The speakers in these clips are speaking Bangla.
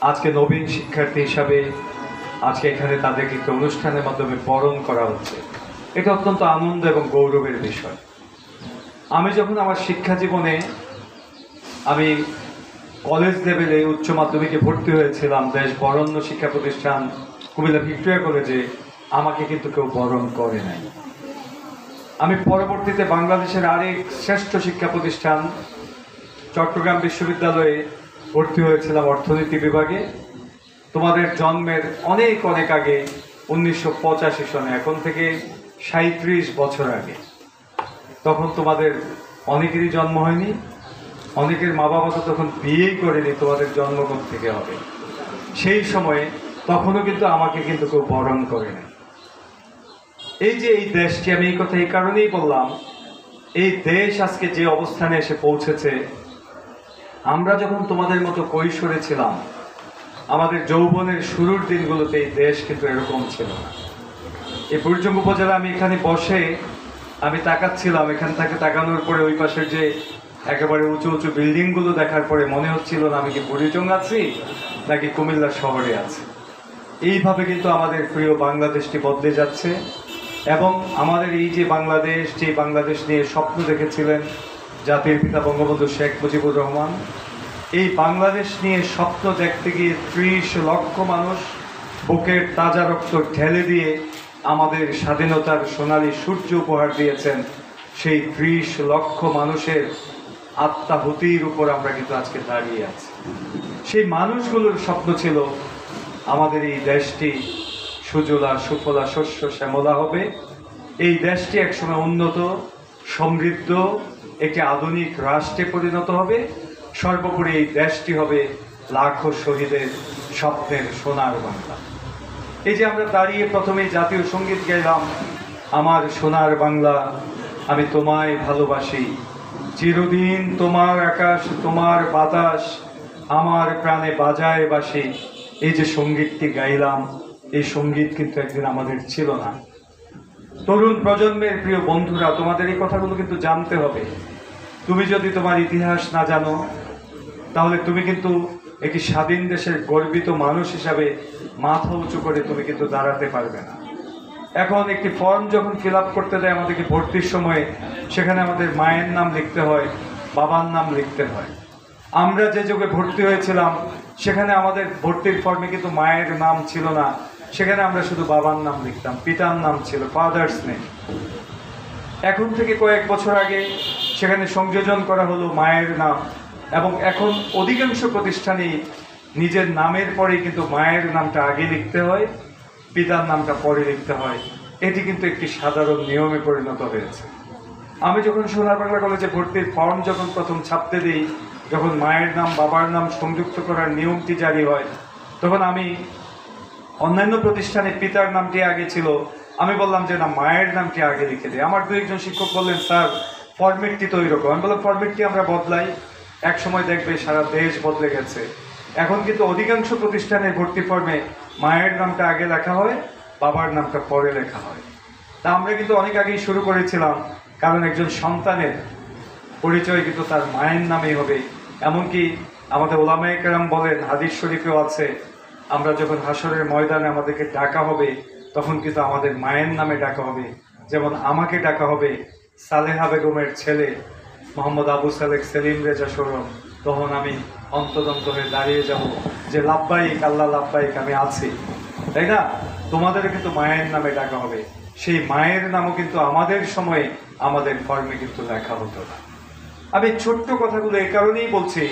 আজকে নবীন শিক্ষার্থী হিসাবে আজকে এখানে তাদেরকে একটি অনুষ্ঠানের মাধ্যমে বরণ করা হচ্ছে। এটা অত্যন্ত আনন্দ এবং গৌরবের বিষয়। আমি যখন আমার শিক্ষা জীবনে আমি কলেজ লেভেলে উচ্চ মাধ্যমিকে ভর্তি হয়েছিলাম দেশ বরেণ্য শিক্ষা প্রতিষ্ঠান কুমিল্লা ভিক্টোরিয়া কলেজে, আমাকে কিন্তু কেউ বরণ করে নাই। আমি পরবর্তীতে বাংলাদেশের আরেক শ্রেষ্ঠ শিক্ষা প্রতিষ্ঠান চট্টগ্রাম বিশ্ববিদ্যালয়ে ভর্তি হয়েছিলাম অর্থনীতি বিভাগে। তোমাদের জন্মের অনেক অনেক আগে 1985 সনে, এখন থেকে 37 বছর আগে। তখন তোমাদের অনেকেরই জন্ম হয়নি, অনেকের মা বাবা তো তখন বিয়েই করেনি, তোমাদের জন্ম থেকে হবে। সেই সময়ে তখনও কিন্তু আমাকে কিন্তু কেউ বরণ করে নাই। এই যে এই দেশটি, আমি এই কথা এই কারণেই বললাম, এই দেশ আজকে যে অবস্থানে এসে পৌঁছেছে, আমরা যখন তোমাদের মতো কৈশোরে ছিলাম, আমাদের যৌবনের শুরুর দিনগুলোতে এই দেশ কিন্তু এরকম ছিল না। এই বুড়িচং উপজেলা আমি এখানে বসে আমি তাকাচ্ছিলাম, এখান থেকে তাকানোর পরে ওই পাশের যে একেবারে উঁচু উঁচু বিল্ডিংগুলো দেখার পরে মনে হচ্ছিল না আমি কি বুড়িচং আছি নাকি কুমিল্লা শহরে আছি। এইভাবে কিন্তু আমাদের প্রিয় বাংলাদেশটি বদলে যাচ্ছে। এবং আমাদের এই যে বাংলাদেশ, যে বাংলাদেশ নিয়ে স্বপ্ন দেখেছিলেন জাতির পিতা বঙ্গবন্ধু শেখ মুজিবুর রহমান, এই বাংলাদেশ নিয়ে স্বপ্ন দেখতে গিয়ে 30 লক্ষ মানুষ বুকের তাজা রক্ত ঢেলে দিয়ে আমাদের স্বাধীনতার সোনালী সূর্য উপহার দিয়েছেন। সেই 30 লক্ষ মানুষের আত্মাহুতির উপর আমরা কিন্তু আজকে দাঁড়িয়ে আছি। সেই মানুষগুলোর স্বপ্ন ছিল আমাদের এই দেশটি সুজলা সুফলা শস্য শ্যামলা হবে, এই দেশটি একসময় উন্নত সমৃদ্ধ একটি আধুনিক রাষ্ট্রে পরিণত হবে, সর্বোপরি এই দেশটি হবে লাখো শহীদের স্বপ্নের সোনার বাংলা। এই যে আমরা দাঁড়িয়ে প্রথমে জাতীয় সঙ্গীত গাইলাম, আমার সোনার বাংলা আমি তোমায় ভালোবাসি, চিরদিন তোমার আকাশ তোমার বাতাস আমার প্রাণে বাজায় বাসি। এই যে সঙ্গীতটি গাইলাম, এই সঙ্গীত কিন্তু একদিন আমাদের ছিল না। তরুণ প্রজন্মের প্রিয় বন্ধুরা, তোমাদের এই কথাগুলো কিন্তু জানতে হবে। তুমি যদি তোমার ইতিহাস না জানো, তাহলে তুমি কিন্তু একটি স্বাধীন দেশের গর্বিত মানুষ হিসাবে মাথা উঁচু করে তুমি কিন্তু দাঁড়াতে পারবে না। এখন একটি ফর্ম যখন ফিল আপ করতে দেয় আমাদেরকে ভর্তির সময়ে, সেখানে আমাদের মায়ের নাম লিখতে হয়, বাবার নাম লিখতে হয়। আমরা যে যুগে ভর্তি হয়েছিলাম সেখানে আমাদের ভর্তির ফর্মে কিন্তু মায়ের নাম ছিল না, সেখানে আমরা শুধু বাবার নাম লিখতাম, পিতার নাম ছিল, ফাদার্স নেম। এখন থেকে কয়েক বছর আগে সেখানে সংযোজন করা হলো মায়ের নাম, এবং এখন অধিকাংশ প্রতিষ্ঠানেই নিজের নামের পরেই কিন্তু মায়ের নামটা আগে লিখতে হয়, পিতার নামটা পরে লিখতে হয়। এটি কিন্তু একটি সাধারণ নিয়মে পরিণত হয়েছে। আমি যখন সোনার বাংলা কলেজে ভর্তির ফর্ম যখন প্রথম ছাপতে দিই, যখন মায়ের নাম বাবার নাম সংযুক্ত করার নিয়মটি জারি হয়, তখন আমি অন্যান্য প্রতিষ্ঠানে পিতার নামটি আগে ছিল, আমি বললাম যে না, মায়ের নামটি আগে লিখে দিই। আমার দু একজন শিক্ষক বললেন, স্যার ফরম্যাটটি তো ওইরকম। আমি বললাম, ফরম্যাটটি আমরা বদলাই, এক সময় দেখবে সারা দেশ বদলে গেছে। এখন কিন্তু অধিকাংশ প্রতিষ্ঠানের ভর্তি ফর্মে মায়ের নামটা আগে লেখা হয়, বাবার নামটা পরে লেখা হয়। তা আমরা কিন্তু অনেক আগেই শুরু করেছিলাম, কারণ একজন সন্তানের পরিচয় কিন্তু তার মায়ের নামেই হবে। এমনকি আমাদের ওলামায়ে কেরাম বলেন, হাদিস শরীফেও আছে, আমরা যখন হাসরের ময়দানে আমাদেরকে ডাকা হবে, তখন কিন্তু আমাদের মায়ের নামে ডাকা হবে। যেমন আমাকে ডাকা হবে সালেহা বেগমের ছেলে মোহাম্মদ আবু সালেক সেলিম রেজা সরম, তখন আমি অন্তদন্ত হয়ে দাঁড়িয়ে যাব যে লাব্বাইক আল্লাহ লাব্বাইক, আমি আছি, তাই না? তোমাদের কিন্তু মায়ের নামে ডাকা হবে। সেই মায়ের নামও কিন্তু আমাদের সময়ে আমাদের ফর্মে কিন্তু লেখা হতো না। আমি ছোট্ট কথাগুলো এই কারণেই বলছি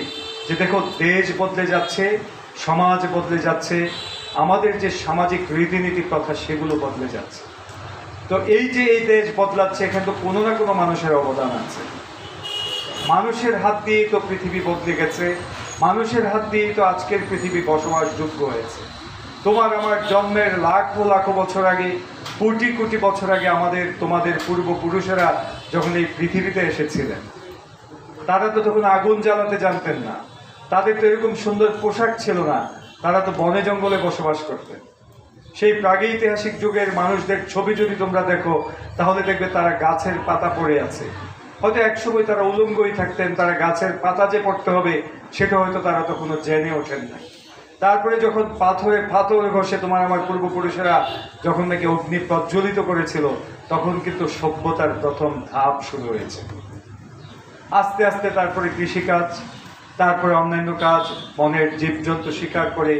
যে দেখো, দেশ বদলে যাচ্ছে, সমাজ বদলে যাচ্ছে, আমাদের যে সামাজিক রীতিনীতি প্রথা সেগুলো বদলে যাচ্ছে। তো এই যে এই দেশ বদলাচ্ছে, এখানে তো কোনো না কোনো মানুষের অবদান আছে। মানুষের হাত দিয়েই তো পৃথিবী বদলে গেছে, মানুষের হাত দিয়েই তো আজকের পৃথিবী বসবাসযোগ্য হয়েছে। তোমার আমার জন্মের লাখো লাখো বছর আগে, কোটি কোটি বছর আগে আমাদের তোমাদের পূর্বপুরুষেরা যখন এই পৃথিবীতে এসেছিলেন, তারা তো তখন আগুন জ্বালাতে জানতেন না, তাদের তো এরকম সুন্দর পোশাক ছিল না, তারা তো বনে জঙ্গলে বসবাস করতেন। সেই প্রাগৈতিহাসিক যুগের মানুষদের ছবি যদি তোমরা দেখো, তাহলে দেখবে তারা গাছের পাতা পড়ে আছে। হয়তো একসময় তারা উলঙ্গই থাকতেন, তারা গাছের পাতা যে পড়তে হবে সেটা হয়তো তারা তখনও জেনে ওঠেন না। তারপরে যখন পাথরে পাথর ঘষে তোমার আমার পূর্বপুরুষেরা যখন নাকি অগ্নি প্রজ্বলিত করেছিল, তখন কিন্তু সভ্যতার প্রথম ধাপ শুরু হয়েছে। আস্তে আস্তে তারপরে কৃষিকাজ, তারপরে অন্যান্য কাজ, বনের জীবজন্তু শিকার করে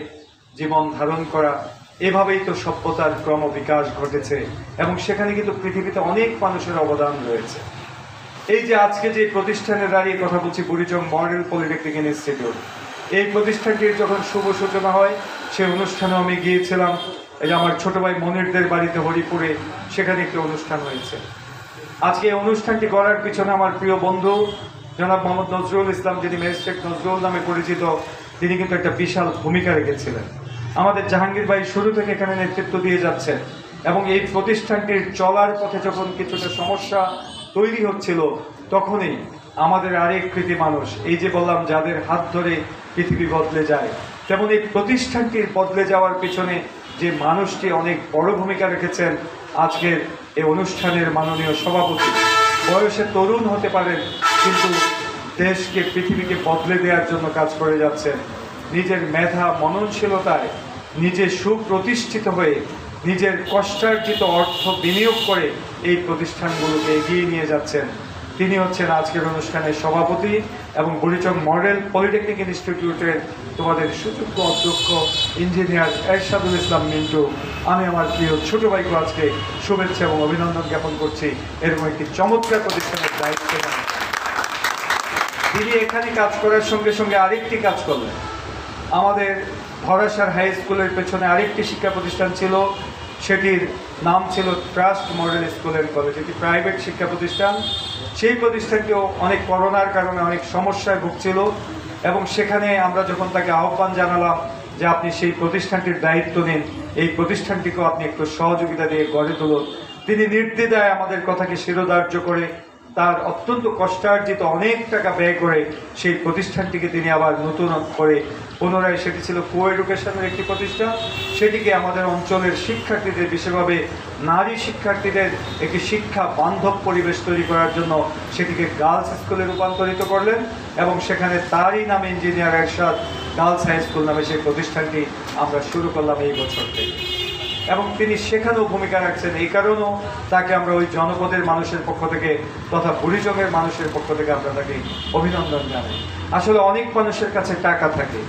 জীবন ধারণ করা, এভাবেই তো সভ্যতার ক্রম বিকাশ ঘটেছে। এবং সেখানে কিন্তু পৃথিবীতে অনেক মানুষের অবদান রয়েছে। এই যে আজকে যে প্রতিষ্ঠানে দাঁড়িয়ে কথা বলছি, বুড়িচং মডেল পলিটেকনিক ইনস্টিটিউট, এই প্রতিষ্ঠানটির যখন শুভ সূচনা হয়, সেই অনুষ্ঠানে আমি গিয়েছিলাম। এই যে আমার ছোট ভাই মনিরদের বাড়িতে হরিপুরে, সেখানে একটি অনুষ্ঠান হয়েছে। আজকে এই অনুষ্ঠানটি করার পিছনে আমার প্রিয় বন্ধু জনাব মোহাম্মদ নজরুল ইসলাম, যিনি ম্যাজিস্ট্রেট নজরুল নামে পরিচিত, তিনি কিন্তু একটা বিশাল ভূমিকা রেখেছিলেন। আমাদের জাহাঙ্গীর ভাই শুরু থেকে এখানে নেতৃত্ব দিয়ে যাচ্ছেন। এবং এই প্রতিষ্ঠানটির চলার পথে যখন কিছুটা সমস্যা তৈরি হচ্ছিল, তখনই আমাদের আরেক কৃতি মানুষ, এই যে বললাম যাদের হাত ধরে পৃথিবী বদলে যায়, তেমন এই প্রতিষ্ঠানটির বদলে যাওয়ার পিছনে যে মানুষটি অনেক বড় ভূমিকা রেখেছেন, আজকের এই অনুষ্ঠানের মাননীয় সভাপতি। বয়সে তরুণ হতে পারেন, কিন্তু দেশকে পৃথিবীকে বদলে দেওয়ার জন্য কাজ করে যাচ্ছেন। নিজের মেধা মননশীলতায় নিজে সুপ্রতিষ্ঠিত হয়ে নিজের কষ্টার্জিত অর্থ বিনিয়োগ করে এই প্রতিষ্ঠানগুলোকে এগিয়ে নিয়ে যাচ্ছেন। তিনি হচ্ছেন আজকের অনুষ্ঠানের সভাপতি এবং বুড়িচং মডেল পলিটেকনিক ইনস্টিটিউটের তোমাদের সুযোগ্য অধ্যক্ষ ইঞ্জিনিয়ার এরশাদুল ইসলাম মিন্টু। আমি আমার প্রিয় ছোট ভাইকে আজকে শুভেচ্ছা এবং অভিনন্দন জ্ঞাপন করছি এরকম একটি চমৎকার প্রতিষ্ঠানের দায়িত্ব। তিনি এখানে কাজ করার সঙ্গে সঙ্গে আরেকটি কাজ করলেন। আমাদের ভরাসার হাই স্কুলের পেছনে আরেকটি শিক্ষা প্রতিষ্ঠান ছিল, সেটির নাম ছিল trust model school and college, এটি প্রাইভেট শিক্ষা প্রতিষ্ঠান। সেই প্রতিষ্ঠানটিও অনেক করোনার কারণে অনেক সমস্যায় ভুগছিল এবং সেখানে আমরা যখন তাকে আহ্বান জানালাম যে আপনি সেই প্রতিষ্ঠানটির দায়িত্ব নিন, এই প্রতিষ্ঠানটিকেও আপনি একটু সহযোগিতা দিয়ে গড়ে তুলুন, তিনি নির্দ্বিধায় আমাদের কথাকে শিরোধার্য করে তার অত্যন্ত কষ্টার্জিত অনেক টাকা ব্যয় করে সেই প্রতিষ্ঠানটিকে তিনি আবার নতুন করে পুনরায়, সেটি ছিল কো এডুকেশনের একটি প্রতিষ্ঠান, সেটিকে আমাদের অঞ্চলের শিক্ষার্থীদের, বিশেষভাবে নারী শিক্ষার্থীদের একটি শিক্ষা বান্ধব পরিবেশ তৈরি করার জন্য সেটিকে গার্লস স্কুলে রূপান্তরিত করলেন এবং সেখানে তারই নামে ইঞ্জিনিয়ার এরশাদ গার্লস হাই স্কুল নামে সেই প্রতিষ্ঠানটি আমরা শুরু করলাম এই বছর থেকে। এবং তিনি সেখানেও ভূমিকা রাখছেন। এই কারণেও তাকে আমরা ওই জনপদের মানুষের পক্ষ থেকে তথা বুড়িচংয়ের মানুষের পক্ষ থেকে আমরা তাকে অভিনন্দন জানাই। আসলে অনেক মানুষের কাছে টাকা থাকে,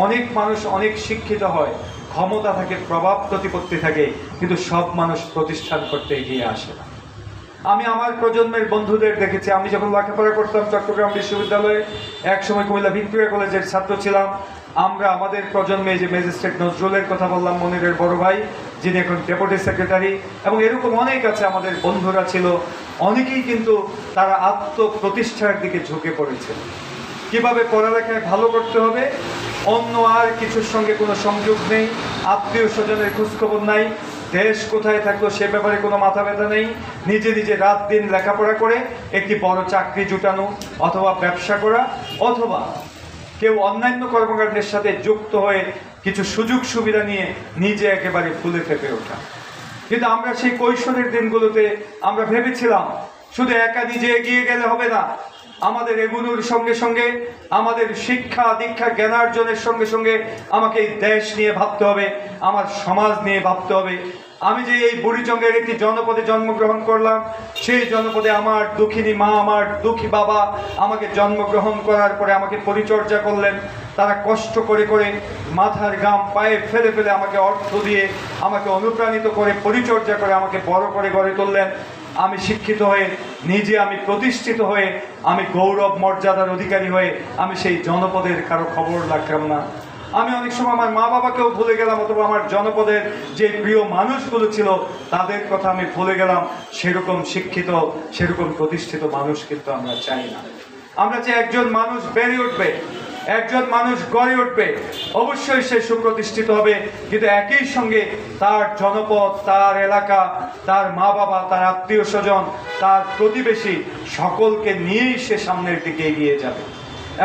অনেক মানুষ অনেক শিক্ষিত হয়, ক্ষমতা থাকে, প্রভাব প্রতিপত্তি থাকে, কিন্তু সব মানুষ প্রতিষ্ঠান করতে এগিয়ে আসে না। আমি আমার প্রজন্মের বন্ধুদের দেখেছি। আমি যখন লেখাপড়া করতাম চট্টগ্রাম বিশ্ববিদ্যালয়ে, একসময় কুমিল্লা ভিক্টোরিয়া কলেজের ছাত্র ছিলাম, আমরা আমাদের প্রজন্মে যে ম্যাজিস্ট্রেট নজরুলের কথা বললাম, মনিরের বড় ভাই, যিনি এখন ডেপুটি সেক্রেটারি, এবং এরকম অনেক আছে আমাদের বন্ধুরা ছিল, অনেকেই কিন্তু তারা আত্মপ্রতিষ্ঠার দিকে ঝুঁকে পড়েছে। কিভাবে পড়ালেখায় ভালো করতে হবে, অন্য আর কিছুর সঙ্গে কোনো সংযোগ নেই, আত্মীয় স্বজনের খোঁজখবর নাই, দেশ কোথায় থাকলো সে ব্যাপারে কোনো মাথা ব্যথা নেই, নিজে নিজে রাত দিন লেখাপড়া করে একটি বড় চাকরি জুটানো অথবা ব্যবসা করা অথবা কেউ অন্যান্য কর্মকাণ্ডের সাথে যুক্ত হয়ে কিছু সুযোগ সুবিধা নিয়ে নিজে একেবারে ফুলে ফেপে ওঠা। কিন্তু আমরা সেই কৈশোরের দিনগুলোতে আমরা ভেবেছিলাম শুধু একা নিজে এগিয়ে গেলে হবে না, আমাদের এগুলোর সঙ্গে সঙ্গে আমাদের শিক্ষা দীক্ষা জ্ঞানার্জনের সঙ্গে সঙ্গে আমাকে এই দেশ নিয়ে ভাবতে হবে, আমার সমাজ নিয়ে ভাবতে হবে। আমি যে এই বুড়িচংয়ের একটি জনপদে জন্মগ্রহণ করলাম, সেই জনপদে আমার দুঃখিনী মা, আমার দুঃখী বাবা আমাকে জন্মগ্রহণ করার পরে আমাকে পরিচর্যা করলেন। তারা কষ্ট করে করে মাথার ঘাম পায়ে ফেলে ফেলে আমাকে অর্থ দিয়ে আমাকে অনুপ্রাণিত করে পরিচর্যা করে আমাকে বড় করে গড়ে তুললেন। আমি শিক্ষিত হয়ে নিজে আমি প্রতিষ্ঠিত হয়ে আমি গৌরব মর্যাদার অধিকারী হয়ে আমি সেই জনপদের কারো খবর রাখলাম না। আমি অনেক সময় আমার মা বাবাকেও ভুলে গেলাম, অথবা আমার জনপদের যে প্রিয় মানুষগুলো ছিল তাদের কথা আমি ভুলে গেলাম। সেরকম শিক্ষিত, সেরকম প্রতিষ্ঠিত মানুষ কিন্তু আমরা চাই না। আমরা চাই একজন মানুষ বেড়ে উঠবে, একজন মানুষ গড়ে উঠবে, অবশ্যই সে সুপ্রতিষ্ঠিত হবে, কিন্তু একই সঙ্গে তার জনপদ, তার এলাকা, তার মা বাবা, তার আত্মীয় স্বজন, তার প্রতিবেশী সকলকে নিয়েই সে সামনের দিকে এগিয়ে যাবে।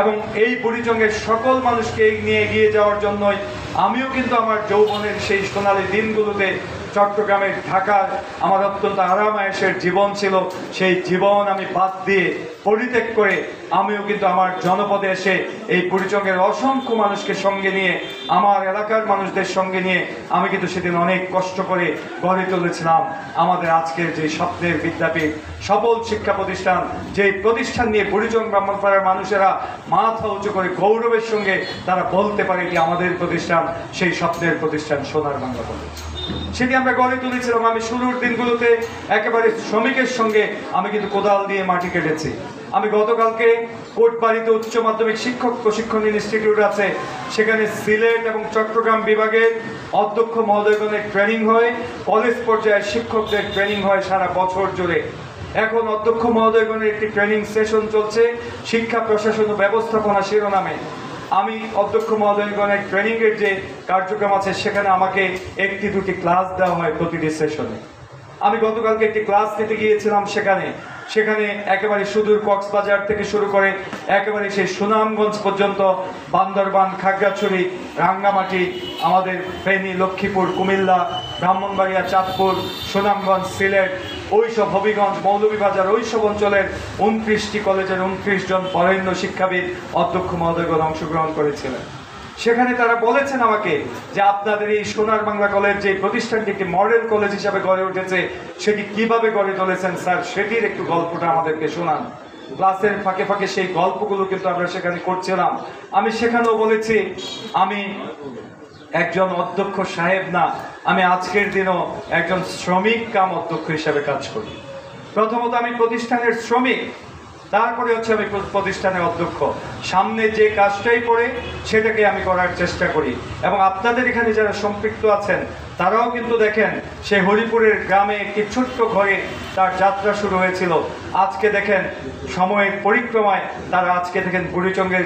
এবং এই বুড়িচংয়ের সকল মানুষকে নিয়ে এগিয়ে যাওয়ার জন্যই আমিও কিন্তু আমার যৌবনের সেই সোনালী দিনগুলোতে চট্টগ্রামের ঢাকার আমার অত্যন্ত আরামায়েশের জীবন ছিল, সেই জীবন আমি বাদ দিয়ে পরিত্যাগ করে আমিও কিন্তু আমার জনপদে এসে এই বুড়িচংয়ের অসংখ্য মানুষকে সঙ্গে নিয়ে, আমার এলাকার মানুষদের সঙ্গে নিয়ে আমি কিন্তু সেদিন অনেক কষ্ট করে গড়ে তুলেছিলাম আমাদের আজকের যে স্বপ্নের বিদ্যাপীঠ, সফল শিক্ষা প্রতিষ্ঠান, যে প্রতিষ্ঠান নিয়ে বুড়িচং ব্রাহ্মণপাড়ার মানুষেরা মাথা উঁচু করে গৌরবের সঙ্গে তারা বলতে পারে যে আমাদের প্রতিষ্ঠান সেই স্বপ্নের প্রতিষ্ঠান সোনার বাংলা কলেজ। সেটি আমরা গড়ে তুলেছিলাম। আমি শুরুর দিনগুলোতে একেবারে শ্রমিকের সঙ্গে আমি কিন্তু কোদাল দিয়ে মাটি কেটেছি। আমি গতকালকে কোটবাড়িতে উচ্চ মাধ্যমিক শিক্ষক প্রশিক্ষণ ইনস্টিটিউট আছে, সেখানে সিলেট এবং চট্টগ্রাম বিভাগের অধ্যক্ষ মহোদয়গণের ট্রেনিং হয়, কলেজ পর্যায়ে শিক্ষকদের ট্রেনিং হয় সারা বছর জুড়ে। এখন অধ্যক্ষ মহোদয়গণের একটি ট্রেনিং সেশন চলছে শিক্ষা প্রশাসন ও ব্যবস্থাপনা শিরোনামে। আমি অধ্যক্ষ মহোদয়গণের ট্রেনিংয়ের যে কার্যক্রম আছে সেখানে আমাকে একটি দুটি ক্লাস দেওয়া হয় প্রতিটি সেশনে। আমি গতকালকে একটি ক্লাস নিতে গিয়েছিলাম, সেখানে একেবারে সুদূর কক্সবাজার থেকে শুরু করে একেবারে সেই সুনামগঞ্জ পর্যন্ত, বান্দরবান, খাগড়াছড়ি, রাঙ্গামাটি, আমাদের ফেনী, লক্ষ্মীপুর, কুমিল্লা, ব্রাহ্মণবাড়িয়া, চাঁদপুর, সুনামগঞ্জ, সিলেট, ওইসব হবিগঞ্জ, মৌলভীবাজার, ওইসব অঞ্চলের 29টি কলেজের 29 জন বরেণ্য শিক্ষাবিদ অধ্যক্ষ মহোদয়গণ অংশগ্রহণ করেছিলেন। সেখানে তারা বলেছেন আমাকে যে আপনাদের এই সোনার বাংলা কলেজ যে প্রতিষ্ঠানটি একটি মডেল কলেজ হিসাবে গড়ে উঠেছে সেটি কিভাবে গড়ে তুলেছেন স্যার, সেটির একটু গল্পটা আমাদেরকে শোনান। ক্লাসের ফাঁকে ফাঁকে সেই গল্পগুলো কিন্তু আমরা সেখানে করছিলাম। আমি সেখানেও বলেছি আমি একজন অধ্যক্ষ সাহেব না, আমি আজকের দিনও একজন শ্রমিক কাম অধ্যক্ষ হিসাবে কাজ করি। প্রথমত আমি প্রতিষ্ঠানের শ্রমিক, তারপরে হচ্ছে আমি প্রতিষ্ঠানের অধ্যক্ষ। সামনে যে কাজটাই পড়ে সেটাকে আমি করার চেষ্টা করি। এবং আপনাদের এখানে যারা সম্পৃক্ত আছেন তারাও কিন্তু দেখেন সে হরিপুরের গ্রামে একটি ছোট্ট ঘরে তার যাত্রা শুরু হয়েছিল। আজকে দেখেন সময়ের পরিক্রমায় তারা আজকে দেখেন বুড়িচংয়ের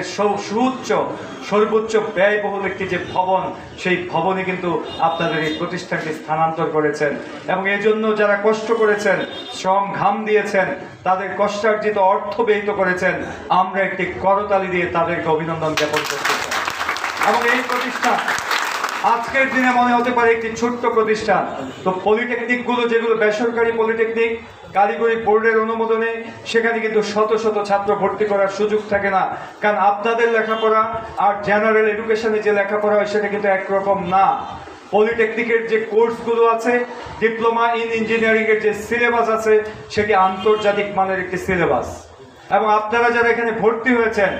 সর্বোচ্চ ব্যয়বহুল একটি যে ভবন, সেই ভবনে কিন্তু আপনাদের এই প্রতিষ্ঠানটি স্থানান্তর করেছেন। এবং এই জন্য যারা কষ্ট করেছেন, শ্রম ঘাম দিয়েছেন, তাদের কষ্টার্জিত অর্থ ব্যয়িত করেছেন, আমরা একটি করতালি দিয়ে তাদেরকে অভিনন্দন জ্ঞাপন করতে চাই। এবং এই প্রতিষ্ঠান আজকের দিনে মনে হতে পারে একটি ছোট্ট প্রতিষ্ঠান, তো পলিটেকনিকগুলো যেগুলো বেসরকারি পলিটেকনিক কারিগরি বোর্ডের অনুমোদনে, সেখানে কিন্তু শত শত ছাত্র ভর্তি করার সুযোগ থাকে না, কারণ আপনাদের লেখাপড়া আর জেনারেল এডুকেশনে যে লেখাপড়া হয় সেটা কিন্তু একরকম না। পলিটেকনিকের যে কোর্সগুলো আছে, ডিপ্লোমা ইন ইঞ্জিনিয়ারিংয়ের যে সিলেবাস আছে, সেটি আন্তর্জাতিক মানের একটি সিলেবাস। এবং আপনারা যারা এখানে ভর্তি হয়েছেন,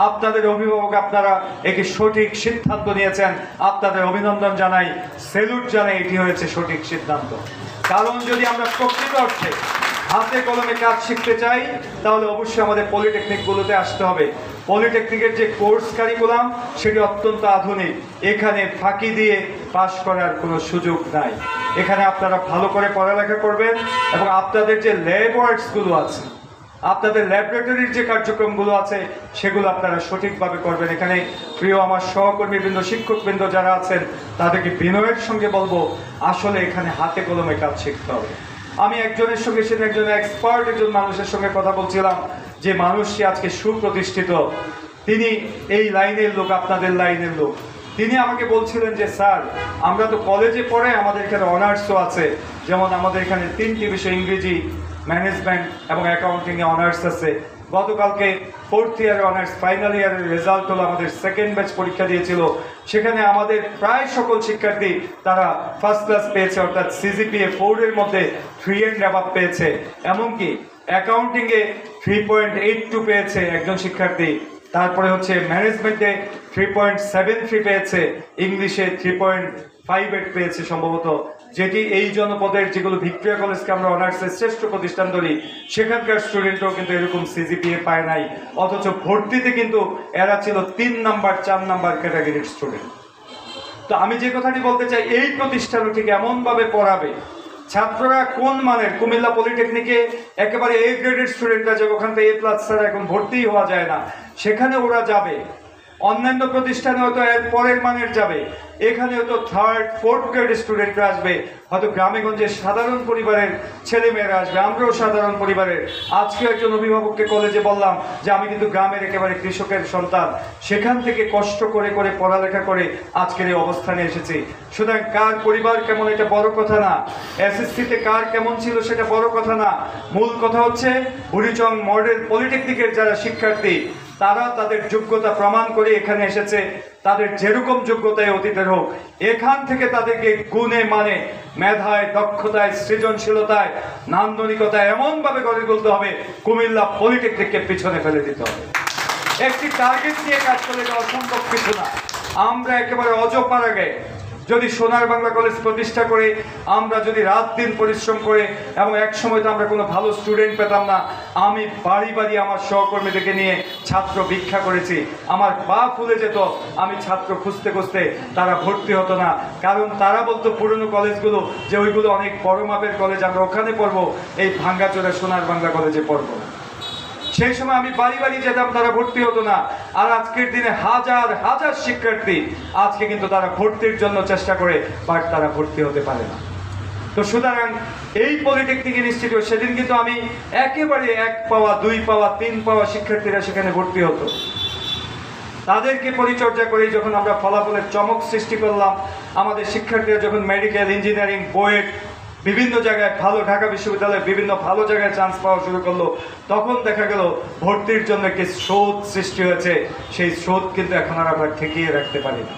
আপনাদের অভিভাবক, আপনারা একটি সঠিক সিদ্ধান্ত নিয়েছেন, আপনাদের অভিনন্দন জানাই, সেলুট জানাই, এটি হয়েছে সঠিক সিদ্ধান্ত। কারণ যদি আমরা প্রকৃত অর্থে হাতে কলমে কাজ শিখতে চাই তাহলে অবশ্যই আমাদের পলিটেকনিকগুলোতে আসতে হবে। পলিটেকনিকের যে কোর্স কারিকুলাম সেটি অত্যন্ত আধুনিক, এখানে ফাঁকি দিয়ে পাশ করার কোনো সুযোগ নাই। এখানে আপনারা ভালো করে পড়ালেখা করবেন এবং আপনাদের যে ল্যাব ওয়ার্কসগুলো আছে, আপনাদের ল্যাবরেটরির যে কার্যক্রমগুলো আছে, সেগুলো আপনারা সঠিকভাবে করবেন। এখানে প্রিয় আমার সহকর্মীবৃন্দ, শিক্ষকবৃন্দ যারা আছেন, তাদেরকে বিনয়ের সঙ্গে বলবো আসলে এখানে হাতে কলমে কাজ শিখতে হবে। আমি একজনের সঙ্গে, সেটা একজন এক্সপার্ট একজন মানুষের সঙ্গে কথা বলছিলাম, যে মানুষটি আজকে সুপ্রতিষ্ঠিত, তিনি এই লাইনের লোক, আপনাদের লাইনের লোক। তিনি আমাকে বলছিলেন যে স্যার, আমরা তো কলেজে পড়ে আমাদের এখানে অনার্সও আছে, যেমন আমাদের এখানে 3টি বিষয়, ইংরেজি, ম্যানেজমেন্ট এবং অ্যাকাউন্টিংয়ে অনার্স আছে। গতকালকে 4th ইয়ারের অনার্স ফাইনাল ইয়ারের রেজাল্ট হলো, আমাদের সেকেন্ড ব্যাচ পরীক্ষা দিয়েছিল, সেখানে আমাদের প্রায় সকল শিক্ষার্থী তারা ফার্স্ট ক্লাস পেয়েছে, অর্থাৎ সিজিপিএ 4 এর মধ্যে 3 and above পেয়েছে। এমনকি অ্যাকাউন্টিংয়ে 3.82 পেয়েছে একজন শিক্ষার্থী, তারপরে হচ্ছে ম্যানেজমেন্টে 3.73 পেয়েছে, ইংলিশে 3.58 পেয়েছে সম্ভবত, যেটি এই জনপদের যেগুলো ভিক্টোরিয়া কলেজকে আমরা অনার্সের শ্রেষ্ঠ প্রতিষ্ঠান ধরি, সেখানকার স্টুডেন্টরাও কিন্তু এরকম সিজিপিএ পায় নাই। অথচ ভর্তিতে কিন্তু এরা ছিল 3 নাম্বার 4 নাম্বার ক্যাটাগরির স্টুডেন্ট। তো আমি যে কথাটি বলতে চাই, এই প্রতিষ্ঠানও ঠিক এমনভাবে পড়াবে, ছাত্ররা কোন মানের, কুমিল্লা পলিটেকনিকে একেবারে A গ্রেডের স্টুডেন্টরা যাবে, ওখান থেকে A+ ছাড়া এখন ভর্তিই হওয়া যায় না, সেখানে ওরা যাবে। অন্যান্য প্রতিষ্ঠানে হয়তো এর পরের মানের যাবে, এখানে হয়তো 3rd 4th গ্রেড স্টুডেন্টরা আসবে, হয়তো গ্রামেগঞ্জে সাধারণ পরিবারের ছেলেমেয়েরা আসবে, আমরাও সাধারণ পরিবারের। আজকে একজন অভিভাবককে কলেজে বললাম যে আমি কিন্তু গ্রামের একেবারে কৃষকের সন্তান, সেখান থেকে কষ্ট করে করে পড়ালেখা করে আজকের এই অবস্থানে এসেছি। সুতরাং কার পরিবার কেমন এটা বড় কথা না, এসএসসিতে কার কেমন ছিল সেটা বড় কথা না, মূল কথা হচ্ছে বুড়িচং মডেল পলিটেকনিকের যারা শিক্ষার্থী তারা তাদের যোগ্যতা প্রমাণ করে এখানে এসেছে। তাদের যেরকম যোগ্যতায় অতীতের হোক, এখান থেকে তাদেরকে গুণে মানে মেধায়, দক্ষতায়, সৃজনশীলতায়, নান্দনিকতায় এমনভাবে গড়ে তুলতে হবে, কুমিল্লা পলিটেকনিককে পিছনে ফেলে দিতে হবে। একটি টার্গেট নিয়ে কাজ করলে এটা অসম্ভব কিছু না। আমরা একেবারে অজপাড়াগে যদি সোনার বাংলা কলেজ প্রতিষ্ঠা করে, আমরা যদি রাত দিন পরিশ্রম করে, এবং এক সময় তো আমরা কোনো ভালো স্টুডেন্ট পেতাম না, আমি বাড়ি বাড়ি আমার সহকর্মীদেরকে নিয়ে ছাত্র ভিক্ষা করেছি, আমার পা ফুলে যেত, আমি ছাত্র খুঁজতে খুঁজতে, তারা ভর্তি হতো না। কারণ তারা বলতো পুরনো কলেজগুলো যে ওইগুলো অনেক বড় মাপের কলেজ, আমরা ওখানে পড়বো, এই ভাঙ্গাচোরা সোনার বাংলা কলেজে পড়বো। সেই সময় আমি বাড়ি বাড়ি যেতাম, তারা ভর্তি হতো না। আর আজকের দিনে হাজার হাজার শিক্ষার্থী আজকে কিন্তু তারা ভর্তির জন্য চেষ্টা করে, বাট তারা ভর্তি হতে পারে না। তো সুতরাং এই পলিটেকনিক ইনস্টিটিউট, সেদিন কিন্তু আমি একেবারে 1 পাওয়া 2 পাওয়া 3 পাওয়া শিক্ষার্থীরা সেখানে ভর্তি হতো। তাদেরকে পরিচর্যা করে যখন আমরা ফলাফলের চমক সৃষ্টি করলাম, আমাদের শিক্ষার্থীরা যখন মেডিকেল, ইঞ্জিনিয়ারিং, বুয়েট বিভিন্ন জায়গায় ভালো, ঢাকা বিশ্ববিদ্যালয়ে বিভিন্ন ভালো জায়গায় চান্স পাওয়া শুরু করলো, তখন দেখা গেল ভর্তির জন্য একটি স্রোত সৃষ্টি হয়েছে। সেই স্রোত কিন্তু এখন আর আমরা ঠেকিয়ে রাখতে পারি না।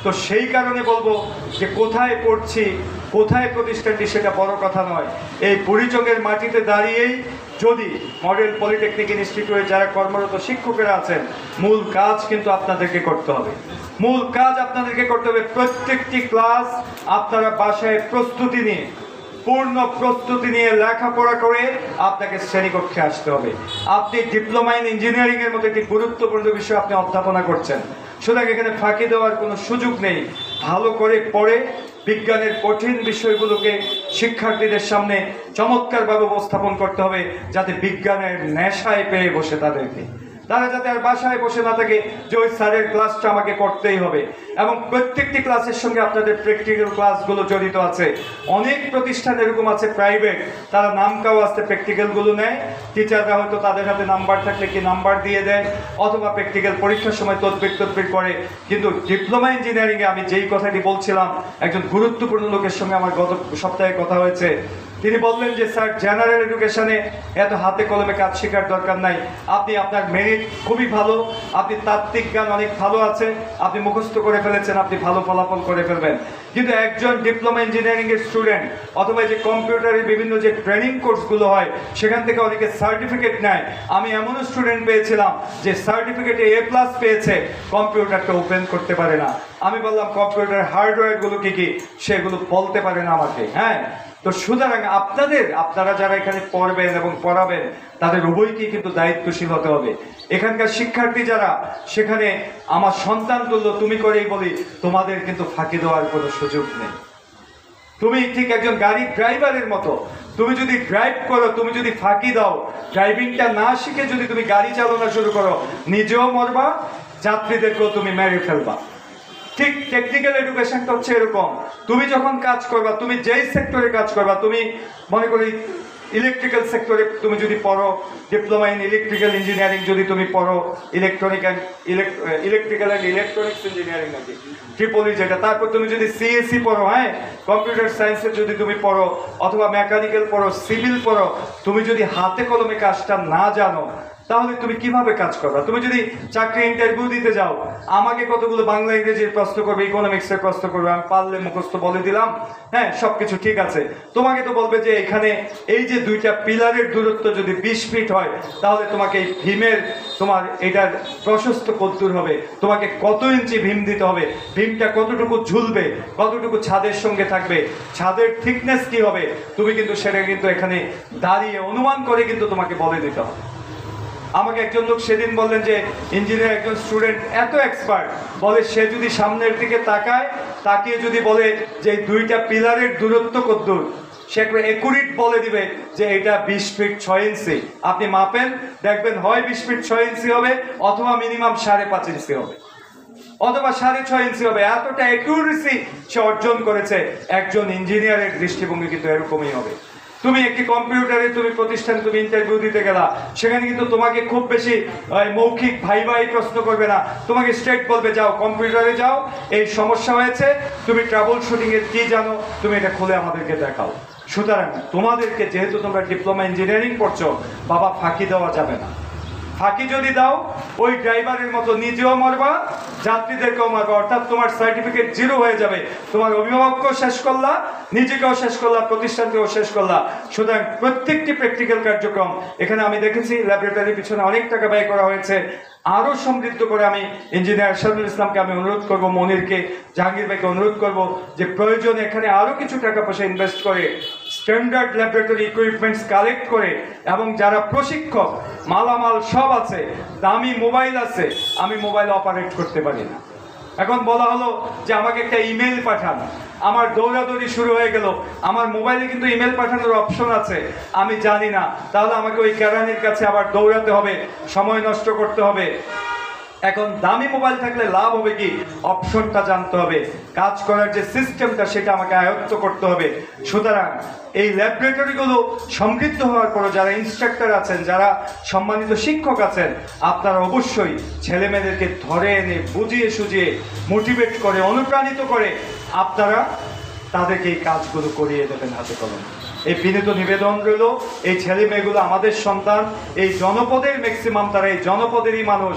তো সেই কারণে বলবো যে কোথায় পড়ছি, কোথায় প্রতিষ্ঠানটি, সেটা বড় কথা নয়। এই বুড়িচংয়ের মাটিতে দাঁড়িয়েই যদি মডেল পলিটেকনিক ইনস্টিটিউটে যারা কর্মরত শিক্ষকেরা আছেন, মূল কাজ কিন্তু আপনাদেরকে করতে হবে। মূল কাজ আপনাদেরকে করতে হবে প্রত্যেকটি ক্লাস আপনারা বাসায় প্রস্তুতি নিয়ে, পূর্ণ প্রস্তুতি নিয়ে লেখাপড়া করে আপনাকে শ্রেণীকক্ষে আসতে হবে। আপনি ডিপ্লোমা ইন ইঞ্জিনিয়ারিং এর মতো একটি গুরুত্বপূর্ণ বিষয় আপনি অধ্যাপনা করছেন, সুতরাং এখানে ফাঁকি দেওয়ার কোনো সুযোগ নেই। ভালো করে পড়ে বিজ্ঞানের কঠিন বিষয়গুলোকে শিক্ষার্থীদের সামনে চমৎকারভাবে উপস্থাপন করতে হবে, যাতে বিজ্ঞানের নেশায় পেয়ে বসে তারা যাতে আর বাসায় বসে না থাকে যে ওই স্যারের ক্লাসটা আমাকে করতেই হবে। এবং প্রত্যেকটি ক্লাসের সঙ্গে আপনাদের প্র্যাকটিক্যাল ক্লাসগুলো জড়িত আছে। অনেক প্রতিষ্ঠান এরকম আছে প্রাইভেট, তারা নামকাও আসতে প্র্যাকটিক্যালগুলো নেয়, টিচাররা হয়তো তাদের হাতে নাম্বার থাকলে কি নাম্বার দিয়ে দেয়, অথবা প্র্যাকটিক্যাল পরীক্ষার সময় তদবির করে। কিন্তু ডিপ্লোমা ইঞ্জিনিয়ারিংয়ে আমি যেই কথাটি বলছিলাম, একজন গুরুত্বপূর্ণ লোকের সঙ্গে আমার গত সপ্তাহে কথা হয়েছে। তিনি বললেন যে স্যার, জেনারেল এডুকেশনে এত হাতে কলমে কাজ শেখার দরকার নাই, আপনি আপনার মেরিট খুবই ভালো, আপনি তাত্ত্বিক জ্ঞান অনেক ভালো আছে, আপনি মুখস্থ করে ফেলেছেন, আপনি ভালো ফলাফল করে ফেলবেন। কিন্তু একজন ডিপ্লোমা ইঞ্জিনিয়ারিং এর স্টুডেন্ট অথবা যে কম্পিউটারের বিভিন্ন যে ট্রেনিং কোর্সগুলো হয়, সেখান থেকে অনেকে সার্টিফিকেট নেয়। আমি এমনও স্টুডেন্ট পেয়েছিলাম যে সার্টিফিকেটে A+ পেয়েছে, কম্পিউটারটা ওপেন করতে পারে না। আমি বললাম কম্পিউটার হার্ডওয়্যারগুলো কি কি, সেগুলো বলতে পারে না আমাকে। হ্যাঁ, তো সুতরাং আপনারা যারা এখানে পড়বেন এবং পড়াবেন, তাদের উভয়কেই কিন্তু দায়িত্বশীল হতে হবে। এখানকার শিক্ষার্থী যারা, সেখানে আমার সন্তান তুল্য তুমি করেই বলি, তোমাদের কিন্তু ফাঁকি দেওয়ার কোনো সুযোগ নেই। তুমি ঠিক একজন গাড়ি ড্রাইভারের মতো, তুমি যদি ড্রাইভ করো, তুমি যদি ফাঁকি দাও, ড্রাইভিংটা না শিখে যদি তুমি গাড়ি চালানো শুরু করো, নিজেও মরবা, যাত্রীদেরকেও তুমি মেরে ফেলবা। ঠিক টেকনিক্যাল এডুকেশনটা হচ্ছে এরকম। তুমি যখন কাজ করবা, তুমি যেই সেক্টরে কাজ করবা, তুমি মনে করি ইলেকট্রিক্যাল সেক্টরে তুমি যদি পড়ো, ডিপ্লোমা ইন ইলেকট্রিক্যাল ইঞ্জিনিয়ারিং যদি তুমি পড়ো, ইলেকট্রিক্যাল অ্যান্ড ইলেকট্রনিক্স ইঞ্জিনিয়ারিং নাকি ট্রিপলি যেটা, তারপর তুমি যদি সিএসসি পড়ো, হ্যাঁ, কম্পিউটার সায়েন্সে যদি তুমি পড়ো, অথবা মেকানিক্যাল পড়ো, সিভিল পড়ো, তুমি যদি হাতে কলমে কাজটা না জানো, তাহলে তুমি কিভাবে কাজ করবা? তুমি যদি চাকরি ইন্টারভিউ দিতে যাও, আমাকে কতগুলো বাংলা ইংরেজির প্রশ্ন করবে, ইকোনমিক্সের প্রশ্ন করবে, আমি পারলে মুখস্থ বলে দিলাম, হ্যাঁ, সবকিছু ঠিক আছে। তোমাকে তো বলবে যে এখানে এই যে 2টা পিলারের দূরত্ব যদি 20 ফিট হয়, তাহলে তোমাকে এই ভীমের, তোমার এটার প্রশস্ত কতদূর হবে, তোমাকে কত ইঞ্চি ভীম দিতে হবে, ভীমটা কতটুকু ঝুলবে, কতটুকু ছাদের সঙ্গে থাকবে, ছাদের থিকনেস কি হবে, তুমি কিন্তু সেটা কিন্তু এখানে দাঁড়িয়ে অনুমান করে কিন্তু তোমাকে বলে দিতে হবে। আমাকে একজন লোক সেদিন বললেন যে ইঞ্জিনিয়ার একজন স্টুডেন্ট এত এক্সপার্ট, বলে সে যদি সামনের দিকে তাকিয়ে যদি বলে যে 2টা পিলারের দূরত্ব কতদূর, সে একবার একুরেট বলে দিবে যে এটা 20 ফিট 6 ইঞ্চি। আপনি মাপেন, দেখবেন হয় 20 ফিট 6 ইঞ্চি হবে, অথবা মিনিমাম 5.5 ইঞ্চি হবে। অথবা 6.5 ইঞ্চি হবে। এতটা অ্যাকুরেসি সে অর্জন করেছে। একজন ইঞ্জিনিয়ারের দৃষ্টিভঙ্গি কিন্তু এরকমই হবে। তুমি একটি কম্পিউটারে তুমি প্রতিষ্ঠানে তুমি ইন্টারভিউ দিতে গেলা, সেখানে কিন্তু তোমাকে খুব বেশি মৌখিক ভাই প্রশ্ন করবে না, তোমাকে স্ট্রেট বলবে যাও কম্পিউটারে যাও, এই সমস্যা হয়েছে, তুমি ট্রাবল শুটিং এর কি জানো, তুমি এটা খুলে আমাদেরকে দেখাও। সুতরাং তোমাদেরকে যেহেতু তোমরা ডিপ্লোমা ইঞ্জিনিয়ারিং পড়ছো, বাবা ফাঁকি দেওয়া যাবে না। ফাঁকি যদি দাও ওই ড্রাইভারের মতো নিজেও মরবা, যাত্রীদেরকেও মারবা, অর্থাৎ তোমার সার্টিফিকেট জিরো হয়ে যাবে। তোমার অভিভাবককেও শেষ করলা, নিজেকেও শেষ করলা, প্রতিষ্ঠানকেও শেষ করলা। সুতরাং প্রত্যেকটি প্র্যাকটিক্যাল কার্যক্রম এখানে আমি দেখেছি, ল্যাবরেটরির পিছনে অনেক টাকা ব্যয় করা হয়েছে। আরো সমৃদ্ধ করে আমি ইঞ্জিনিয়ার আরশাদুল ইসলামকে আমি অনুরোধ করব, মনিরকে, জাহাঙ্গীর ভাইকে অনুরোধ করব যে প্রয়োজনে এখানে আরো কিছু টাকা পয়সা ইনভেস্ট করে স্ট্যান্ডার্ড ল্যাবরেটরি ইকুইপমেন্টস কালেক্ট করে, এবং যারা প্রশিক্ষক মালামাল সব আছে, দামি মোবাইল আছে, আমি মোবাইল অপারেট করতে পারি না। এখন বলা হলো যে আমাকে একটা ইমেল পাঠান, আমার দৌড়াদৌড়ি শুরু হয়ে গেল। আমার মোবাইলে কিন্তু ইমেল পাঠানোর অপশন আছে, আমি জানি না, তাহলে আমাকে ওই কেরানির কাছে আবার দৌড়াতে হবে, সময় নষ্ট করতে হবে। এখন দামি মোবাইল থাকলে লাভ হবে কি, অপশনটা জানতে হবে, কাজ করার যে সিস্টেমটা সেটা আমাকে আয়ত্ত করতে হবে। সুতরাং এই ল্যাবরেটরিগুলো সমৃদ্ধ হওয়ার পর যারা ইনস্ট্রাক্টর আছেন, যারা সম্মানিত শিক্ষক আছেন, আপনারা অবশ্যই ছেলে মেয়েদেরকে ধরে এনে বুঝিয়ে সুঝিয়ে মোটিভেট করে অনুপ্রাণিত করে আপনারা তাদেরকে এই কাজগুলো করিয়ে দেবেন হাতে কলমে। এই বিনীত নিবেদন রইল, এই ছেলে মেয়েগুলো আমাদের সন্তান, এই জনপদের ম্যাক্সিমাম তারা এই জনপদেরই মানুষ।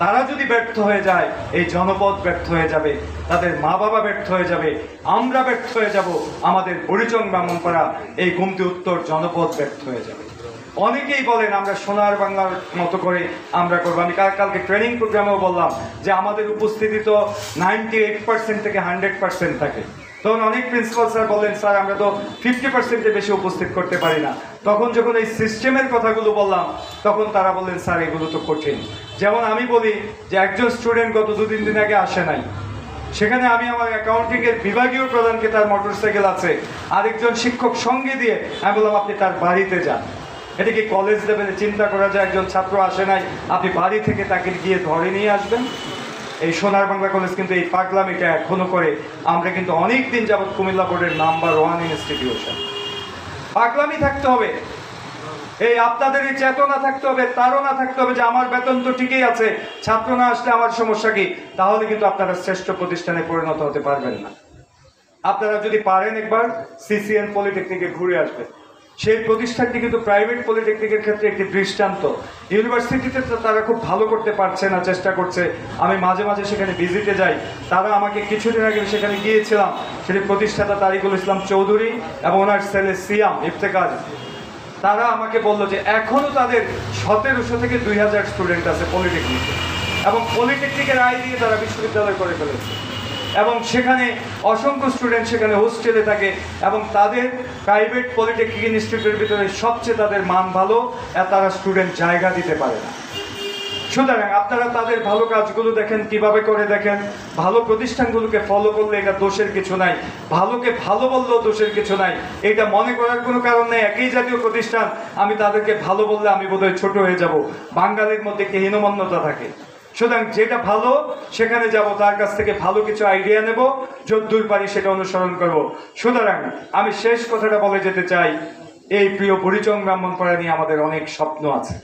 তারা যদি ব্যর্থ হয়ে যায়, এই জনপদ ব্যর্থ হয়ে যাবে, তাদের মা বাবা ব্যর্থ হয়ে যাবে, আমরা ব্যর্থ হয়ে যাব, আমাদের বুড়িচং ব্রাহ্মণপাড়া এই গুমতি উত্তর জনপদ ব্যর্থ হয়ে যাবে। অনেকেই বলেন আমরা সোনার বাংলার মতো করে আমরা করবো। আমি কালকে ট্রেনিং প্রোগ্রামেও বললাম যে আমাদের উপস্থিতি তো 98% থেকে 100% থাকে। তখন অনেক প্রিন্সিপাল স্যার বললেন স্যার আমরা তো 50%-এর বেশি উপস্থিত করতে পারি না। তখন যখন এই সিস্টেমের কথাগুলো বললাম, তখন তারা বললেন স্যার এগুলো তো কঠিন। যেমন আমি বলি যে একজন স্টুডেন্ট গত 2-3 দিন আগে আসে নাই, সেখানে আমি আমার অ্যাকাউন্টিং এর বিভাগীয় প্রধানকে, তার মোটরসাইকেল আছে, আরেকজন শিক্ষক সঙ্গে দিয়ে আমি বললাম আপনি তার বাড়িতে যান। এটা কি কলেজ লেভেলে চিন্তা করা যায়? একজন ছাত্র আসে নাই, আপনি বাড়ি থেকে তাকে গিয়ে ধরে নিয়ে আসবেন? এই সোনার বাংলা কলেজ কিন্তু এই পাগলামিটা এখনো করে। আমরা কিন্তু অনেক দিন যাবৎ কুমিল্লা বোর্ডের নাম্বার 1 ইনস্টিটিউশন। পাগলামি থাকতে হবে, এই আপনাদের এই চেতনা থাকতে হবে, তারা থাকতে হবে যে আমার বেতন তো ঠিকই আছে, ছাত্র না আসলে আমার সমস্যা কি? তাহলে কিন্তু আপনারা শ্রেষ্ঠ প্রতিষ্ঠানে পরিণত হতে পারবেন না। আপনারা যদি পারেন একবার সিসিএন পলিটেকনিকে ঘুরে আসবেন, সেই প্রতিষ্ঠানটি কিন্তু প্রাইভেট পলিটেকনিকের ক্ষেত্রে একটি দৃষ্টান্ত। ইউনিভার্সিটিতে তো তারা খুব ভালো করতে পারছে না, চেষ্টা করছে। আমি মাঝে মাঝে সেখানে ভিজিটে যাই। তারা আমাকে কিছুদিন আগে সেখানে গিয়েছিলাম, সেটি প্রতিষ্ঠাতা তারিকুল ইসলাম চৌধুরী এবং ওনার ছেলে সিয়াম ইফতেখার, তারা আমাকে বললো যে এখনো তাদের 1700 থেকে 2000 স্টুডেন্ট আছে পলিটেকনিকে, এবং পলিটেকনিকের আয় দিয়ে তারা বিশ্ববিদ্যালয় করে ফেলেছে, এবং সেখানে অসংখ্য স্টুডেন্ট সেখানে হোস্টেলে থাকে, এবং তাদের প্রাইভেট পলিটেকনিক ইনস্টিটিউটের ভিতরে সবচেয়ে তাদের মান ভালো, তারা স্টুডেন্ট জায়গা দিতে পারে না। সুতরাং আপনারা তাদের ভালো কাজগুলো দেখেন, কিভাবে করে দেখেন। ভালো প্রতিষ্ঠানগুলোকে ফলো করলে এটা দোষের কিছু নাই, ভালোকে ভালো বললেও দোষের কিছু নাই, এটা মনে করার কোনো কারণ নেই। একই জাতীয় প্রতিষ্ঠান, আমি তাদেরকে ভালো বললে আমি বোধহয় ছোট হয়ে যাব। বাঙালির মধ্যে একটি হীনমন্যতা থাকে। সুতরাং যেটা ভালো সেখানে যাব, তার কাছ থেকে ভালো কিছু আইডিয়া নেব, যদ্দূর পারি সেটা অনুসরণ করব। সুতরাং আমি শেষ কথাটা বলে যেতে চাই, এই প্রিয় বুড়িচং ব্রাহ্মণপাড়া নিয়ে আমাদের অনেক স্বপ্ন আছে।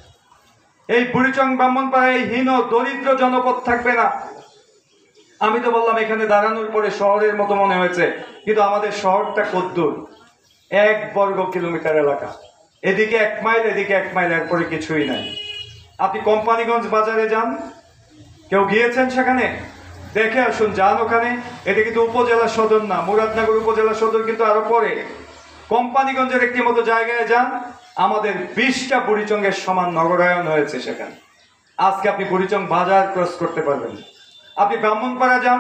এই বুড়িচং ব্রাহ্মণপাড়ায় হীন দরিদ্র জনপদ থাকবে না। আমি তো বললাম এখানে দাঁড়ানোর পরে শহরের মতো মনে হয়েছে, কিন্তু আমাদের শহরটা কদ্দূর? 1 বর্গ কিলোমিটার এলাকা, এদিকে 1 মাইল, এদিকে 1 মাইল, এরপরে কিছুই নাই। আপনি কোম্পানিগঞ্জ বাজারে যান, কেউ গিয়েছেন সেখানে? দেখে আসুন, যান ওখানে। এটা কিন্তু উপজেলা সদর না, মুরাদনগর উপজেলা সদর কিন্তু আরো পরে। কোম্পানিগঞ্জের একটি মতো জায়গায় যান, আমাদের 20টা বুড়িচংয়ের সমান নগরায়ন হয়েছে সেখানে। আজকে আপনি বুড়িচং বাজার ক্রস করতে পারবেন। আপনি ব্রাহ্মণপাড়া যান,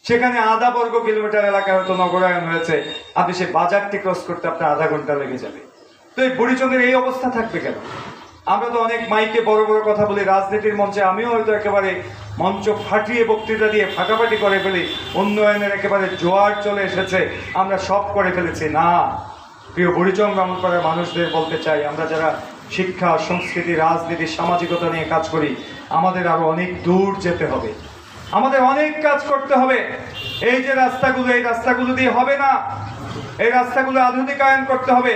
সেখানে 1/2 বর্গ কিলোমিটার এলাকায় হয়তো নগরায়ন হয়েছে, আপনি সেই বাজারটি ক্রস করতে আপনার 1/2 ঘন্টা লেগে যাবে। তো এই বুড়িচংয়ের এই অবস্থা থাকবে কেন? আমরা তো অনেক মাইকে বড় বড় কথা বলি, রাজনীতির মঞ্চে আমিও হয়তো একেবারে মঞ্চ ফাটিয়ে বক্তৃতা দিয়ে ফাটাফাটি করে ফেলি, উন্নয়নের একেবারে জোয়ার চলে এসেছে, আমরা সব করে ফেলেছি। না, প্রিয় বুড়িচং ব্রাহ্মণপাড়ার মানুষদের বলতে চাই, আমরা যারা শিক্ষা, সংস্কৃতি, রাজনীতি, সামাজিকতা নিয়ে কাজ করি, আমাদের আরো অনেক দূর যেতে হবে। আমাদের অনেক কাজ করতে হবে। এই যে রাস্তাগুলো, এই রাস্তাগুলো দিয়ে হবে না। এই রাস্তাগুলো আধুনিকায়ন করতে হবে,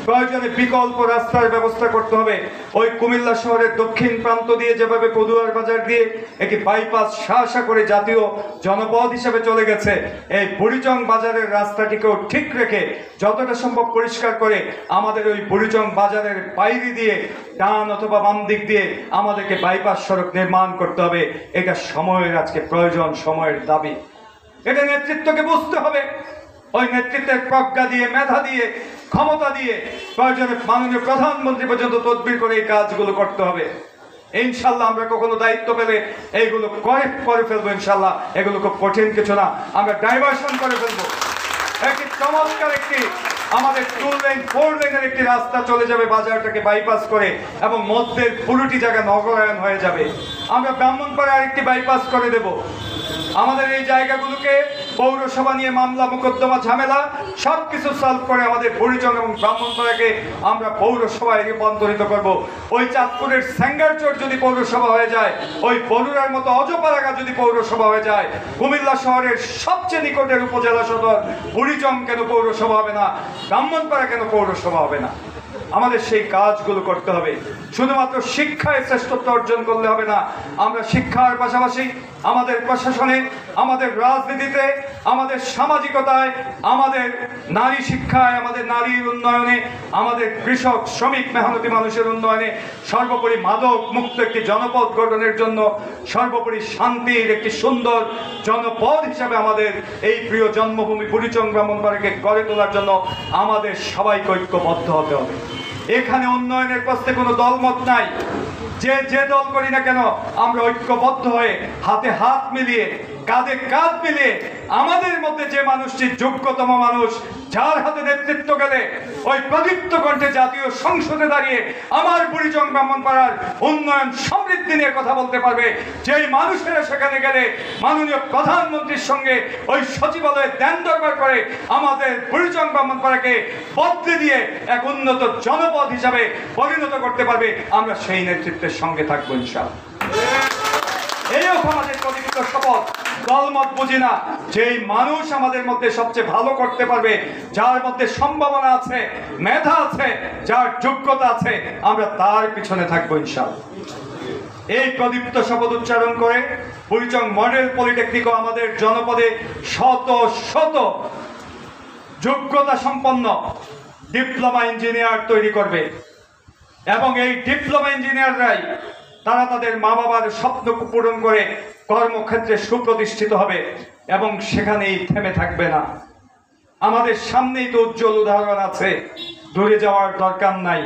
প্রয়োজনে বিকল্প রাস্তার ব্যবস্থা করতে হবে। ওই কুমিল্লা শহরের দক্ষিণ প্রান্ত দিয়ে যেভাবে পদুয়ার বাজার দিয়ে একটি বাইপাস শাসা করে জাতীয় জনপদ হিসেবে চলে গেছে, এই বুড়িচং বাজারের রাস্তাটিকেও ঠিক রেখে যতটা সম্ভব পরিষ্কার করে আমাদের ওই বুড়িচং বাজারের বাইরে দিয়ে ডান অথবা বাম দিক দিয়ে আমাদেরকে বাইপাস সড়ক নির্মাণ করতে হবে। এটা সময়ের আজকে প্রয়োজন, সময়ের দাবি। এটা নেতৃত্বকে বুঝতে হবে। ওই নেতৃত্বের প্রজ্ঞা দিয়ে, মেধা দিয়ে, ক্ষমতা দিয়ে প্রয়োজনে মাননীয় প্রধানমন্ত্রী পর্যন্ত তদবির করে এই কাজগুলো করতে হবে। ইনশাল্লাহ আমরা কখনো দায়িত্ব পেলে এইগুলো করে ফেলবো। ইনশাল্লাহ এগুলো খুব কঠিন কিছু না, আমরা ডাইভার্সন করে ফেলবো। একটি চমৎকার একটি আমাদের 2 লেন 4 লেনের একটি রাস্তা চলে যাবে বাজারটাকে বাইপাস করে, এবং মধ্যের পুরোটি জায়গা নগরায়ন হয়ে যাবে। আমরা ব্রাহ্মণপাড়ায় আরেকটি বাইপাস করে দেব। আমাদের এই জায়গাগুলোকে পৌরসভা নিয়ে মামলা মোকদ্দমা ঝামেলা সবকিছু সলভ করে আমাদের বুড়িচং এবং ব্রাহ্মণপাড়াকে আমরা পৌরসভায় রূপান্তরিত করব। ওই চাঁদপুরের স্যাঙ্গারচর যদি পৌরসভা হয়ে যায়, ওই বরুড়ার মতো অজপাড়াগা যদি পৌরসভা হয়ে যায়, কুমিল্লা শহরের সবচেয়ে নিকটের উপজেলা সদর বুড়িচং কেন পৌরসভা হবে না, ব্রাহ্মণপাড়া কেন পৌরসভা হবে না? আমাদের সেই কাজগুলো করতে হবে। শুধুমাত্র শিক্ষায় শ্রেষ্ঠত্ব অর্জন করলে হবে না, আমরা শিক্ষার পাশাপাশি আমাদের প্রশাসনে, আমাদের রাজনীতিতে, আমাদের সামাজিকতায়, আমাদের নারী শিক্ষায়, আমাদের নারীর উন্নয়নে, আমাদের কৃষক, শ্রমিক, মেহনতি মানুষের উন্নয়নে, সর্বোপরি মাদক মুক্ত একটি জনপদ গঠনের জন্য, সর্বোপরি শান্তির একটি সুন্দর জনপদ হিসাবে আমাদের এই প্রিয় জন্মভূমি বুড়িচং ব্রাহ্মণবাড়িয়াকে গড়ে তোলার জন্য আমাদের সবাইকে ঐক্যবদ্ধ হতে হবে। এখানে উন্নয়নের প্রশ্নে কোনো দলমত নাই। যে দল করি না কেন, আমরা ঐক্যবদ্ধ হয়ে হাতে হাত মিলিয়ে, কাঁধে কাঁধ মিলিয়ে, আমাদের মধ্যে যে মানুষটি যোগ্যতম মানুষ, যার হাতে নেতৃত্ব গেলে ওই প্রদীপ্ত কণ্ঠে জাতীয় সংসদে দাঁড়িয়ে আমার বুড়িচং ব্রাহ্মণপাড়ার উন্নয়ন সমৃদ্ধি নিয়ে কথা বলতে পারবে, যেই মানুষেরা সেখানে গেলে মাননীয় প্রধানমন্ত্রীর সঙ্গে ওই সচিবালয়ে ধ্যান দরবার করে আমাদের বুড়িচং ব্রাহ্মণপাড়াকে বদলে দিয়ে এক উন্নত জনপদ হিসাবে পরিণত করতে পারবে, আমরা সেই নেতৃত্বের সঙ্গে থাকবো ইনশাআল্লাহ। এইও আমাদের পবিত্র শপথ। দলমত বুঝি না, যেই মানুষ আমাদের মধ্যে সবচেয়ে ভালো করতে পারবে, যার মধ্যে সম্ভাবনা আছে, মেধা আছে, যার যোগ্যতা আছে, আমরা তার পিছনে থাকবো ইনশাআল্লাহ। এই প্রদীপ্ত শপথ উচ্চারণ করে বুড়িচং মডেল পলিটেকনিকও আমাদের জনপদে শত শত যোগ্যতা সম্পন্ন ডিপ্লোমা ইঞ্জিনিয়ার তৈরি করবে, এবং এই ডিপ্লোমা ইঞ্জিনিয়াররাই তারা তাদের মা বাবার স্বপ্ন পূরণ করে কর্মক্ষেত্রে সুপ্রতিষ্ঠিত হবে এবং সেখানেই থেমে থাকবে না। আমাদের সামনেই তো উজ্জ্বল উদাহরণ আছে, দূরে যাওয়ার দরকার নাই।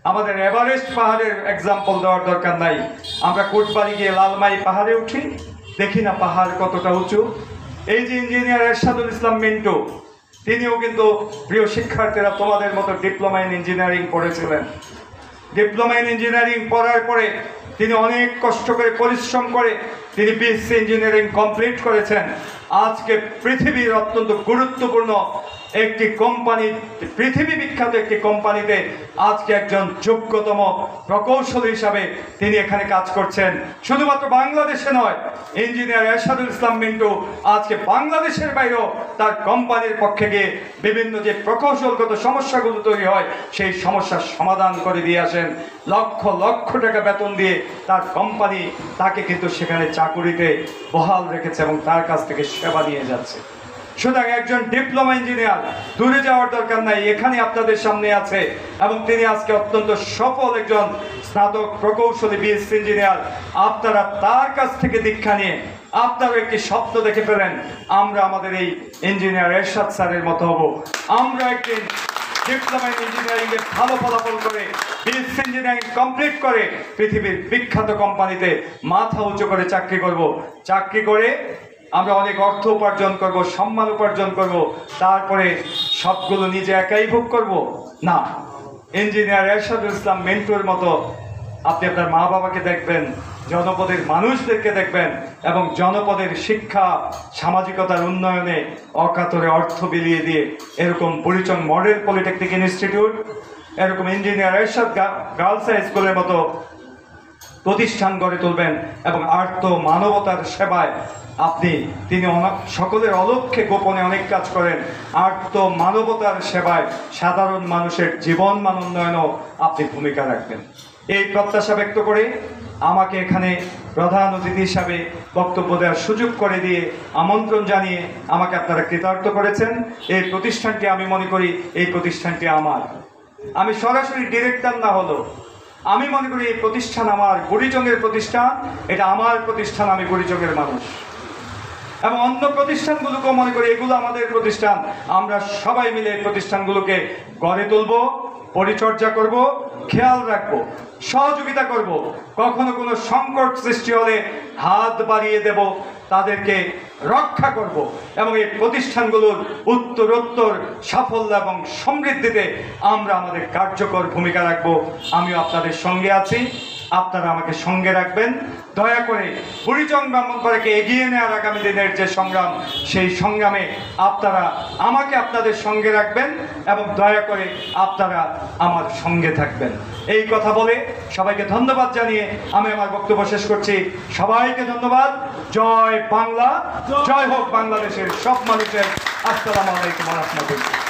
আমাদের এভারেস্ট পাহাড়ের এক্সাম্পল দেওয়ার দরকার নাই। আমরা কোটবাড়ি গিয়ে লালমাই পাহাড়ে উঠি, দেখি না পাহাড় কতটা উঁচু। এই যে ইঞ্জিনিয়ার এরশাদুল ইসলাম মিন্টু, তিনিও কিন্তু প্রিয় শিক্ষার্থীরা তোমাদের মতো ডিপ্লোমা ইন ইঞ্জিনিয়ারিং পড়েছিলেন। ডিপ্লোমা ইন ইঞ্জিনিয়ারিং পড়ার পরে তিনি অনেক কষ্ট করে, পরিশ্রম করে তিনি বিএসসি ইঞ্জিনিয়ারিং কমপ্লিট করেছেন। আজকে পৃথিবীর অত্যন্ত গুরুত্বপূর্ণ একটি কোম্পানি, পৃথিবী বিখ্যাত একটি কোম্পানিতে আজকে একজন যোগ্যতম প্রকৌশলী হিসাবে তিনি এখানে কাজ করছেন। শুধুমাত্র বাংলাদেশে নয়, ইঞ্জিনিয়ার এরশাদুল ইসলাম মিন্টু আজকে বাংলাদেশের বাইরেও তার কোম্পানির পক্ষে গিয়ে বিভিন্ন যে প্রকৌশলগত সমস্যাগুলো তৈরি হয় সেই সমস্যার সমাধান করে দিয়ে আসেন। লক্ষ লক্ষ টাকা বেতন দিয়ে তার কোম্পানি তাকে কিন্তু সেখানে চাকুরিতে বহাল রেখেছে এবং তার কাছ থেকে সেবা নিয়ে যাচ্ছে। সুতরাং একজন ডিপ্লোমা ইঞ্জিনিয়ার দূরে যাওয়ার দরকার নাই, এখানে আপনাদের সামনে আছে, এবং তিনি আজকে অত্যন্ত সফল একজন স্নাতক প্রকৌশলী বিএসসি ইঞ্জিনিয়ার। আপনারা তার কাছ থেকে দীক্ষা নিয়ে আপনারও একটি স্বপ্ন দেখে ফেলেন, আমরা আমাদের এই ইঞ্জিনিয়ার এরশাদ স্যারের মতো হব। আমরা একদিন ডিপ্লোমা ইন ইঞ্জিনিয়ারিং এ ভালো ফলাফল করে বিএসসি ইঞ্জিনিয়ারিং কমপ্লিট করে পৃথিবীর বিখ্যাত কোম্পানিতে মাথা উঁচু করে চাকরি করব। চাকরি করে আমরা অনেক অর্থ উপার্জন করব, সম্মান উপার্জন করব, তারপরে সবগুলো নিজে একাই ভোগ করব না। ইঞ্জিনিয়ার এরশাদুল ইসলাম মিন্টুর মতো আপনি আপনার মা বাবাকে দেখবেন, জনপদের মানুষদেরকে দেখবেন, এবং জনপদের শিক্ষা, সামাজিকতার উন্নয়নে অকাতরে অর্থ বিলিয়ে দিয়ে এরকম বুড়িচং মডেল পলিটেকনিক ইনস্টিটিউট, এরকম ইঞ্জিনিয়ার এরশাদ গার্লস হাই স্কুলের মতো প্রতিষ্ঠান গড়ে তুলবেন এবং আর্ত মানবতার সেবায় তিনি সকলের অলক্ষ্যে গোপনে অনেক কাজ করেন। আর্ত মানবতার সেবায় সাধারণ মানুষের জীবন মান উন্নয়নও আপনি ভূমিকা রাখবেন। এই প্রত্যাশা ব্যক্ত করে আমাকে এখানে প্রধান অতিথি হিসাবে বক্তব্য দেওয়ার সুযোগ করে দিয়ে আমন্ত্রণ জানিয়ে আমাকে আপনারা কৃতার্থ করেছেন। এই প্রতিষ্ঠানটি আমি মনে করি এই প্রতিষ্ঠানটি আমার, আমি সরাসরি ডিরেক্টর না হলো আমি মনে করি এই প্রতিষ্ঠান আমার, বুড়িচংয়ের প্রতিষ্ঠান, এটা আমার প্রতিষ্ঠান, আমি বুড়িচংয়ের মানুষ। এবং অন্য প্রতিষ্ঠানগুলোকেও মনে করি এগুলো আমাদের প্রতিষ্ঠান। আমরা সবাই মিলে এই প্রতিষ্ঠানগুলোকে গড়ে তুলব, পরিচর্যা করব, খেয়াল রাখবো, সহযোগিতা করব। কখনো কোনো সংকট সৃষ্টি হলে হাত বাড়িয়ে দেব, তাদেরকে রক্ষা করব এবং এই প্রতিষ্ঠানগুলোর উত্তরোত্তর সাফল্য এবং সমৃদ্ধিতে আমরা আমাদের কার্যকর ভূমিকা রাখব। আমিও আপনাদের সঙ্গে আছি, আপনারা আমাকে সঙ্গে রাখবেন। দয়া করে বুড়িচং ব্রাহ্মণপাড়াকে এগিয়ে নেওয়ার আগামী দিনের যে সংগ্রাম, সেই সংগ্রামে আপনারা আমাকে আপনাদের সঙ্গে রাখবেন এবং দয়া করে আপনারা আমার সঙ্গে থাকবেন। এই কথা বলে সবাইকে ধন্যবাদ জানিয়ে আমি আমার বক্তব্য শেষ করছি। সবাইকে ধন্যবাদ। জয় বাংলা, জয় হোক বাংলাদেশের সব মানুষের। আসসালামু আলাইকুম ওয়া রাহমাতুল্লাহ।